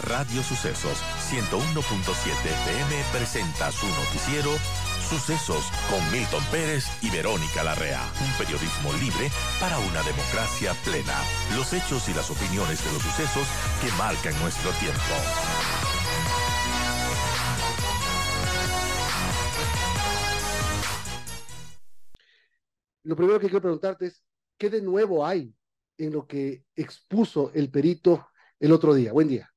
Radio Sucesos 101.7 FM presenta su noticiero Sucesos con Milton Pérez y Verónica Larrea. Un periodismo libre para una democracia plena. Los hechos y las opiniones de los sucesos que marcan nuestro tiempo. Lo primero que quiero preguntarte es, ¿qué de nuevo hay en lo que expuso el perito el otro día? Buen día.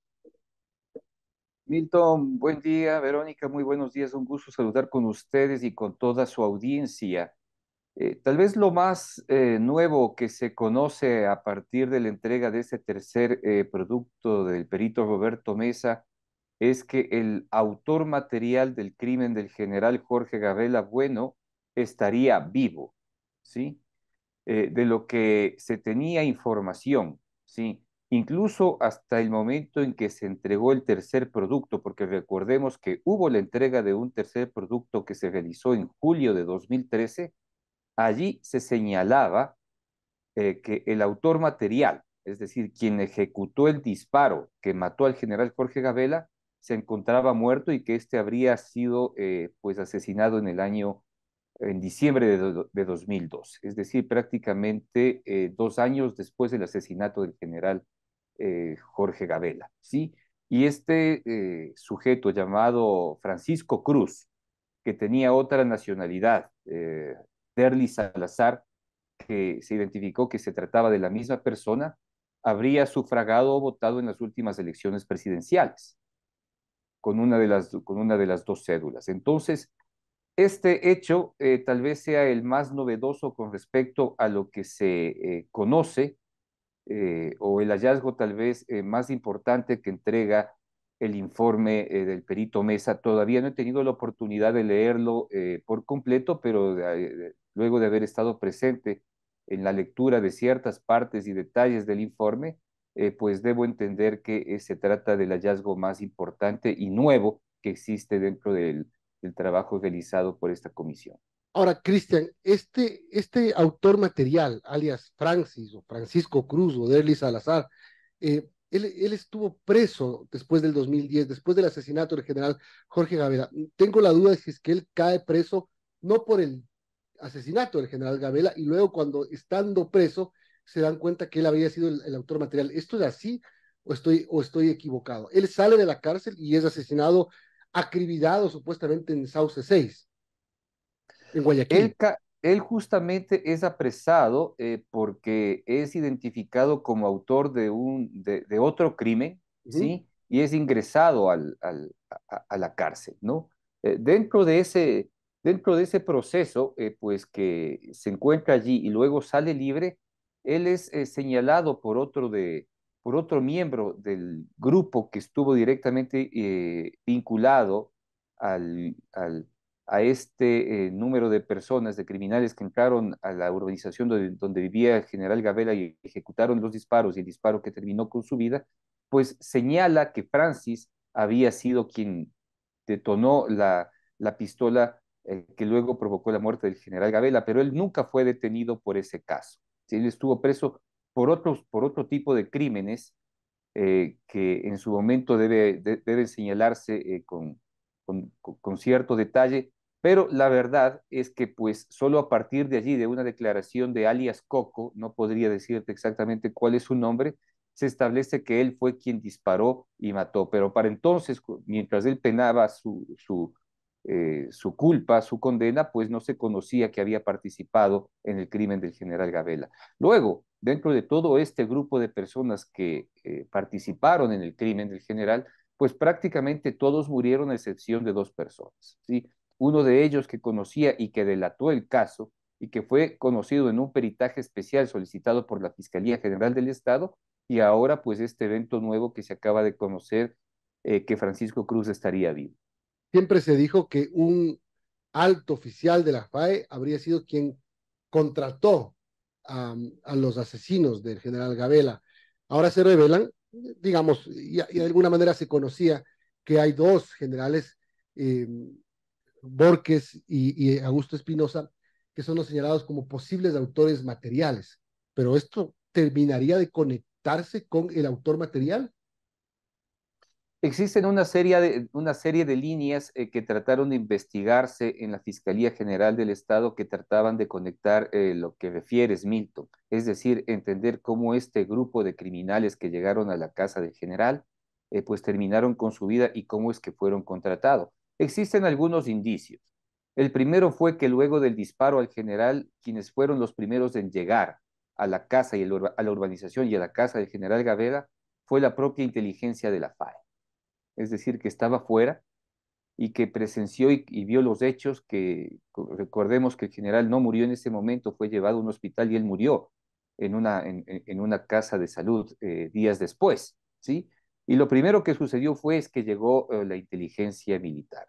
Milton, buen día. Verónica, muy buenos días. Un gusto saludar con ustedes y con toda su audiencia. Tal vez lo más nuevo que se conoce a partir de la entrega de este tercer producto del perito Roberto Mesa es que el autor material del crimen del general Jorge Gabela Bueno estaría vivo, ¿sí? De lo que se tenía información, ¿sí? Incluso hasta el momento en que se entregó el tercer producto, porque recordemos que hubo la entrega de un tercer producto que se realizó en julio de 2013, allí se señalaba que el autor material, es decir, quien ejecutó el disparo que mató al general Jorge Gabela, se encontraba muerto y que éste habría sido pues asesinado en diciembre de 2002, es decir, prácticamente 2 años después del asesinato del general Jorge Gabela, ¿sí? Y este sujeto llamado Francisco Cruz, que tenía otra nacionalidad, Derly Salazar, que se identificó que se trataba de la misma persona, habría sufragado o votado en las últimas elecciones presidenciales con una de las dos cédulas. Entonces, este hecho tal vez sea el más novedoso con respecto a lo que se conoce o el hallazgo tal vez más importante que entrega el informe del perito Mesa. Todavía no he tenido la oportunidad de leerlo por completo, pero luego de haber estado presente en la lectura de ciertas partes y detalles del informe, pues debo entender que se trata del hallazgo más importante y nuevo que existe dentro del trabajo realizado por esta comisión. Ahora, Cristian, este autor material, alias Francis o Francisco Cruz o Derly Salazar, él estuvo preso después del 2010, después del asesinato del general Jorge Gabela. Tengo la duda de si es que él cae preso no por el asesinato del general Gabela y luego cuando estando preso se dan cuenta que él había sido el autor material. ¿Esto es así o estoy equivocado? Él sale de la cárcel y es asesinado, acribillado supuestamente en Sauce 6, en Guayaquil. Él justamente es apresado porque es identificado como autor de otro crimen, Ujú. ¿sí? Y es ingresado a la cárcel, ¿no? Dentro de ese proceso, pues que se encuentra allí y luego sale libre, él es señalado por otro miembro del grupo que estuvo directamente vinculado al a este número de personas, de criminales que entraron a la urbanización donde vivía el general Gabela y ejecutaron los disparos y el disparo que terminó con su vida, pues señala que Francis había sido quien detonó la pistola que luego provocó la muerte del general Gabela, pero él nunca fue detenido por ese caso. Sí, él estuvo preso por otro tipo de crímenes que en su momento deben señalarse con cierto detalle, pero la verdad es que pues solo a partir de allí, de una declaración de alias Coco, no podría decirte exactamente cuál es su nombre, se establece que él fue quien disparó y mató, pero para entonces, mientras él penaba su culpa, su condena, pues no se conocía que había participado en el crimen del general Gabela. Luego, dentro de todo este grupo de personas que participaron en el crimen del general, pues prácticamente todos murieron a excepción de dos personas, ¿sí? Uno de ellos que conocía y que delató el caso y que fue conocido en un peritaje especial solicitado por la Fiscalía General del Estado y ahora pues este evento nuevo que se acaba de conocer que Francisco Cruz estaría vivo. Siempre se dijo que un alto oficial de la FAE habría sido quien contrató a los asesinos del general Gabela. Ahora se revelan, digamos, y de alguna manera se conocía que hay dos generales, eh, Borges y Augusto Espinosa, que son los señalados como posibles autores materiales. Pero esto terminaría de conectarse con el autor material. Existen una serie de líneas que trataron de investigarse en la Fiscalía General del Estado que trataban de conectar lo que refieres, Milton, es decir, entender cómo este grupo de criminales que llegaron a la casa del general, pues terminaron con su vida y cómo es que fueron contratados. Existen algunos indicios. El primero fue que luego del disparo al general, quienes fueron los primeros en llegar a la casa y a la urbanización y a la casa del general Gavera fue la propia inteligencia de la FAE, es decir, que estaba fuera y que presenció y vio los hechos que, recordemos que el general no murió en ese momento, fue llevado a un hospital y él murió en una casa de salud días después, ¿sí? Y lo primero que sucedió fue es que llegó la inteligencia militar.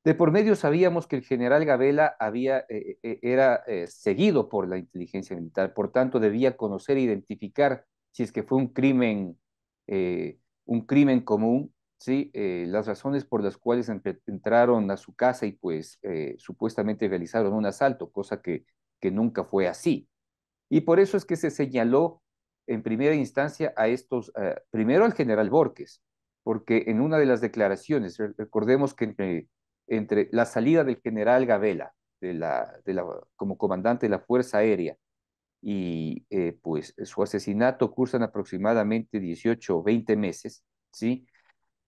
De por medio sabíamos que el general Gabela era seguido por la inteligencia militar, por tanto debía conocer e identificar si es que fue un crimen común, ¿sí? Las razones por las cuales entraron a su casa y pues supuestamente realizaron un asalto, cosa que nunca fue así. Y por eso es que se señaló en primera instancia a estos, primero al general Borges, porque en una de las declaraciones, recordemos que entre la salida del general Gabela como comandante de la Fuerza Aérea y pues su asesinato cursan aproximadamente 18 o 20 meses, ¿sí?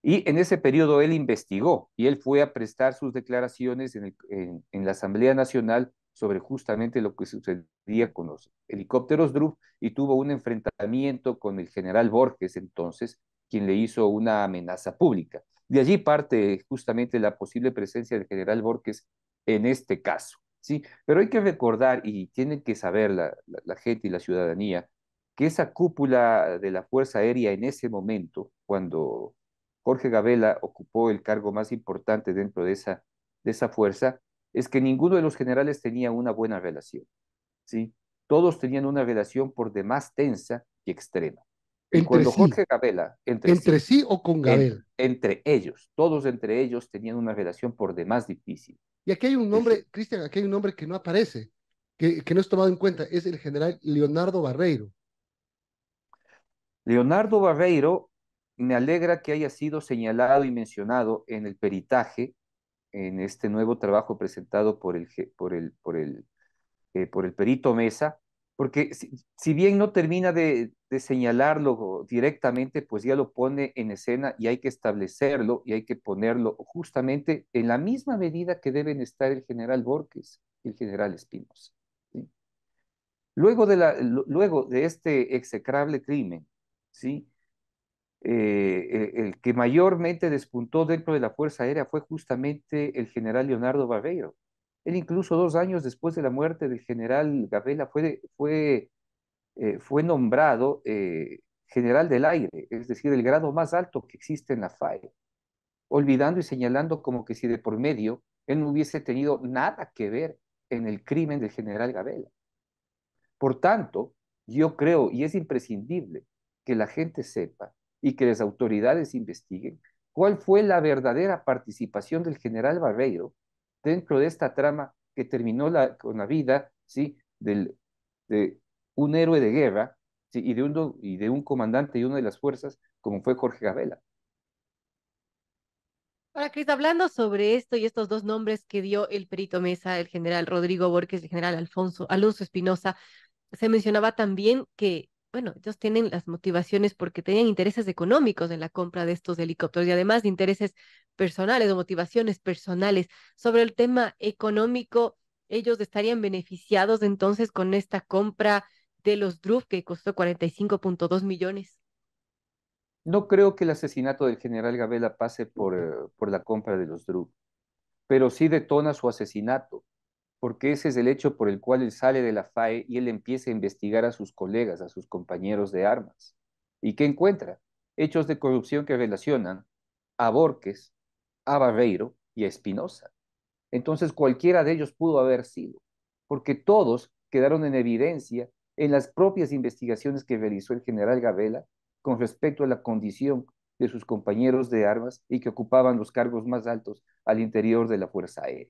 Y en ese periodo él investigó y él fue a prestar sus declaraciones en la Asamblea Nacional sobre justamente lo que sucedía con los helicópteros DRUF y tuvo un enfrentamiento con el general Borges entonces, quien le hizo una amenaza pública. De allí parte justamente la posible presencia del general Borges en este caso, ¿sí? Pero hay que recordar y tienen que saber la gente y la ciudadanía que esa cúpula de la Fuerza Aérea en ese momento, cuando Jorge Gabela ocupó el cargo más importante dentro de esa fuerza, es que ninguno de los generales tenía una buena relación, ¿sí? Todos tenían una relación por demás tensa y extrema. Y Entre cuando sí, Jorge Gabela, entre sí o con Gabel. entre ellos, todos entre ellos tenían una relación por demás difícil. Y aquí hay un El nombre, Cristian, aquí hay un nombre que no aparece, que no es tomado en cuenta, es el general Leonardo Barreiro. Leonardo Barreiro me alegra que haya sido señalado y mencionado en el peritaje, en este nuevo trabajo presentado por el perito Mesa, porque si bien no termina de señalarlo directamente, pues ya lo pone en escena y hay que establecerlo y hay que ponerlo justamente en la misma medida que deben estar el general Borges y el general Espinosa, ¿sí? Luego de este execrable crimen, ¿sí? El que mayormente despuntó dentro de la Fuerza Aérea fue justamente el general Leonardo Barreiro. Él incluso 2 años después de la muerte del general Gabela fue nombrado general del aire, es decir, el grado más alto que existe en la FAE, olvidando y señalando como que si de por medio él no hubiese tenido nada que ver en el crimen del general Gabela. Por tanto, yo creo, y es imprescindible, que la gente sepa y que las autoridades investiguen cuál fue la verdadera participación del general Barreiro dentro de esta trama que terminó con la vida, ¿sí? De un héroe de guerra, ¿sí? Y de un comandante y una de las fuerzas como fue Jorge Gabela. Ahora, Cris, hablando sobre esto y estos dos nombres que dio el perito Mesa, el general Rodrigo Borges y el general Alonso Espinosa, se mencionaba también que, bueno, ellos tienen las motivaciones porque tenían intereses económicos en la compra de estos helicópteros y además de intereses personales o motivaciones personales. Sobre el tema económico, ellos estarían beneficiados entonces con esta compra de los DRUF que costó 45,2 millones. No creo que el asesinato del general Gabela pase por la compra de los DRU, pero sí detona su asesinato porque ese es el hecho por el cual él sale de la FAE y él empieza a investigar a sus colegas, a sus compañeros de armas. ¿Y qué encuentra? Hechos de corrupción que relacionan a Borges, a Barreiro y a Espinosa. Entonces cualquiera de ellos pudo haber sido, porque todos quedaron en evidencia en las propias investigaciones que realizó el general Gabela con respecto a la condición de sus compañeros de armas y que ocupaban los cargos más altos al interior de la Fuerza Aérea.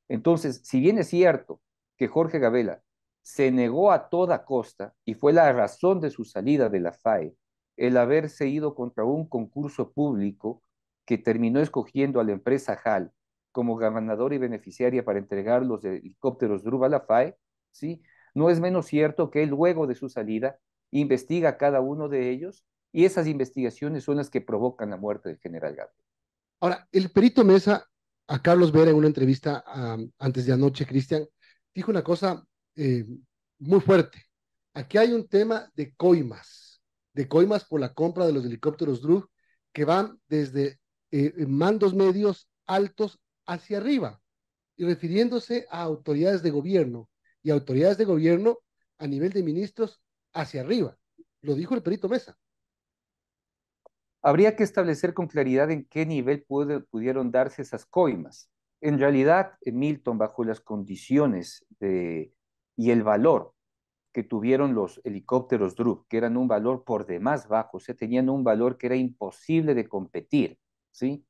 Entonces, si bien es cierto que Jorge Gabela se negó a toda costa y fue la razón de su salida de la FAE, el haberse ido contra un concurso público que terminó escogiendo a la empresa HAL como ganadora y beneficiaria para entregar los helicópteros Druva a la FAE, ¿sí? No es menos cierto que él, luego de su salida, investiga a cada uno de ellos y esas investigaciones son las que provocan la muerte del general Gabriel. Ahora, el perito Mesa, a Carlos Vera en una entrevista antes de anoche, Cristian, dijo una cosa eh, muy fuerte. Aquí hay un tema de coimas por la compra de los helicópteros Drug que van desde mandos medios altos hacia arriba, y refiriéndose a autoridades de gobierno y autoridades de gobierno a nivel de ministros hacia arriba. Lo dijo el perito Mesa. Habría que establecer con claridad en qué nivel pudieron darse esas coimas. En realidad, Milton, bajo las condiciones y el valor que tuvieron los helicópteros Druk, que eran un valor por demás bajo, o sea, tenían un valor que era imposible de competir, ¿sí?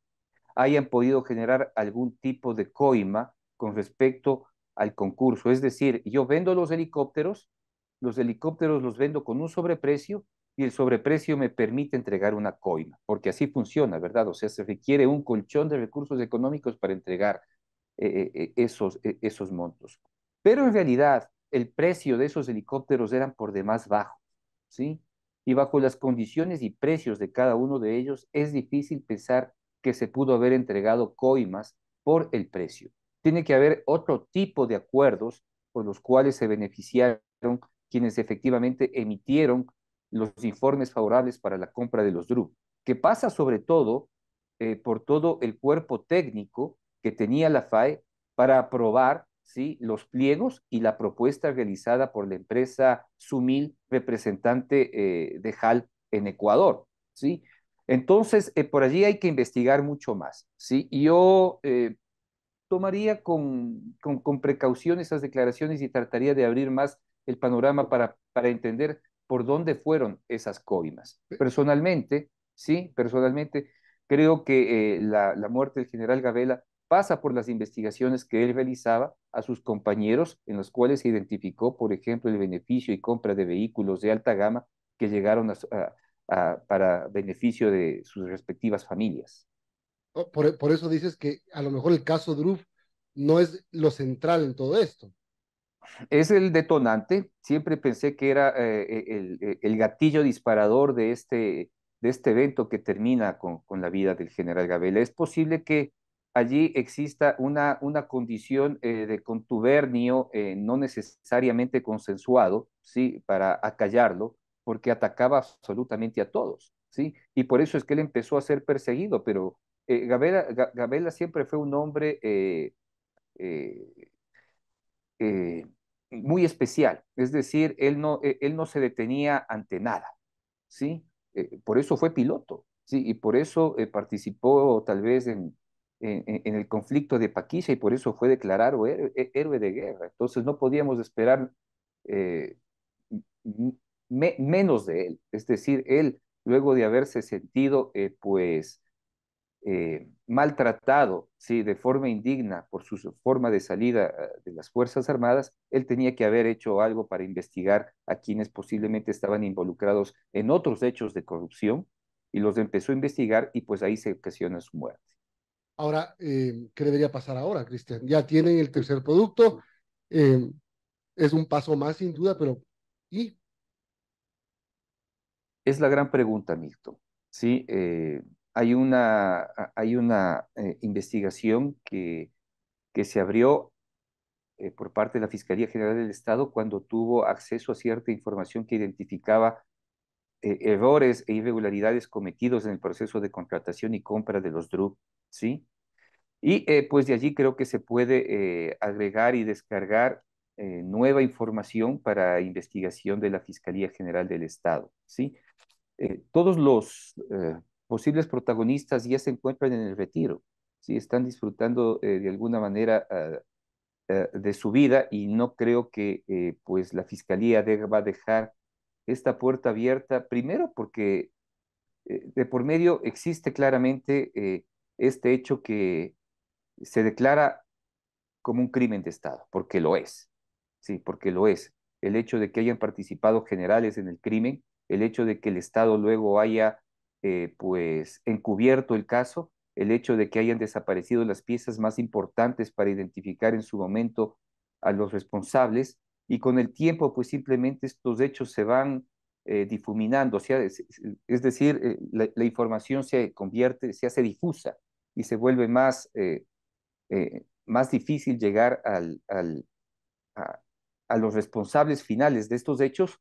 Hayan podido generar algún tipo de coima con respecto al concurso. Es decir, yo vendo los helicópteros los vendo con un sobreprecio y el sobreprecio me permite entregar una coima, porque así funciona, ¿verdad? O sea, se requiere un colchón de recursos económicos para entregar esos montos. Pero en realidad, el precio de esos helicópteros eran por demás bajo, ¿sí? Y bajo las condiciones y precios de cada uno de ellos, es difícil pensar que se pudo haber entregado coimas por el precio. Tiene que haber otro tipo de acuerdos por los cuales se beneficiaron quienes efectivamente emitieron los informes favorables para la compra de los DRU, que pasa sobre todo por todo el cuerpo técnico que tenía la FAE para aprobar, ¿sí?, los pliegos y la propuesta realizada por la empresa Sumil, representante de HAL en Ecuador, ¿sí? Entonces, por allí hay que investigar mucho más, ¿sí? Y yo tomaría con precaución esas declaraciones y trataría de abrir más el panorama para entender por dónde fueron esas coimas. Personalmente, sí, personalmente, creo que la muerte del general Gabela pasa por las investigaciones que él realizaba a sus compañeros, en los cuales se identificó, por ejemplo, el beneficio y compra de vehículos de alta gama que llegaron para beneficio de sus respectivas familias. Por eso dices que a lo mejor el caso Druf no es lo central en todo esto. Es el detonante. Siempre pensé que era el gatillo disparador de este evento que termina con la vida del general Gabela. Es posible que allí exista una condición de contubernio no necesariamente consensuado, ¿sí?, para acallarlo, porque atacaba absolutamente a todos, ¿sí? Y por eso es que él empezó a ser perseguido, pero Gabela siempre fue un hombre eh, eh, muy especial, es decir, él no se detenía ante nada, ¿sí? Por eso fue piloto, ¿sí? Y por eso participó tal vez en el conflicto de Paquisha y por eso fue declarado héroe de guerra. Entonces no podíamos esperar eh, menos de él, es decir, él luego de haberse sentido pues maltratado, sí, de forma indigna por su forma de salida de las Fuerzas Armadas, él tenía que haber hecho algo para investigar a quienes posiblemente estaban involucrados en otros hechos de corrupción y los empezó a investigar y pues ahí se ocasiona su muerte. Ahora, ¿qué debería pasar ahora, Cristian? Ya tienen el tercer producto, eh, es un paso más sin duda, pero ¿y? Es la gran pregunta, Milton. Sí, hay una investigación que se abrió por parte de la Fiscalía General del Estado cuando tuvo acceso a cierta información que identificaba errores e irregularidades cometidos en el proceso de contratación y compra de los DRUP, ¿sí? Y pues de allí creo que se puede agregar y descargar nueva información para investigación de la Fiscalía General del Estado, ¿sí? Todos los posibles protagonistas ya se encuentran en el retiro, ¿sí? Están disfrutando de alguna manera de su vida y no creo que pues la Fiscalía deba dejar esta puerta abierta, primero porque de por medio existe claramente este hecho que se declara como un crimen de Estado, porque lo es, sí, porque lo es. El hecho de que hayan participado generales en el crimen el hecho de que el Estado luego haya pues encubierto el caso, el hecho de que hayan desaparecido las piezas más importantes para identificar en su momento a los responsables, y con el tiempo pues simplemente estos hechos se van difuminando, o sea, es decir, la información se convierte, se hace difusa y se vuelve más difícil llegar a, a los responsables finales de estos hechos,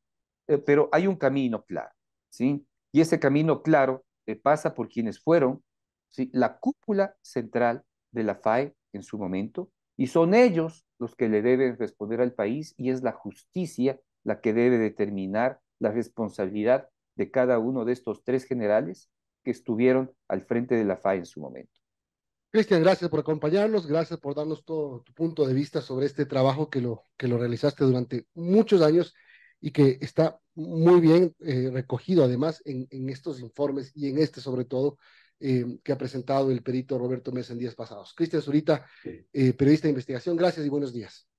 pero hay un camino claro, ¿sí? Y ese camino claro pasa por quienes fueron, ¿sí?, la cúpula central de la FAE en su momento, y son ellos los que le deben responder al país, y es la justicia la que debe determinar la responsabilidad de cada uno de estos tres generales que estuvieron al frente de la FAE en su momento. Cristian, gracias por acompañarnos, gracias por darnos todo tu punto de vista sobre este trabajo que lo realizaste durante muchos años y que está muy bien recogido además en estos informes y en este sobre todo que ha presentado el perito Roberto Mesa en días pasados. Cristian Zurita, periodista de investigación, gracias y buenos días.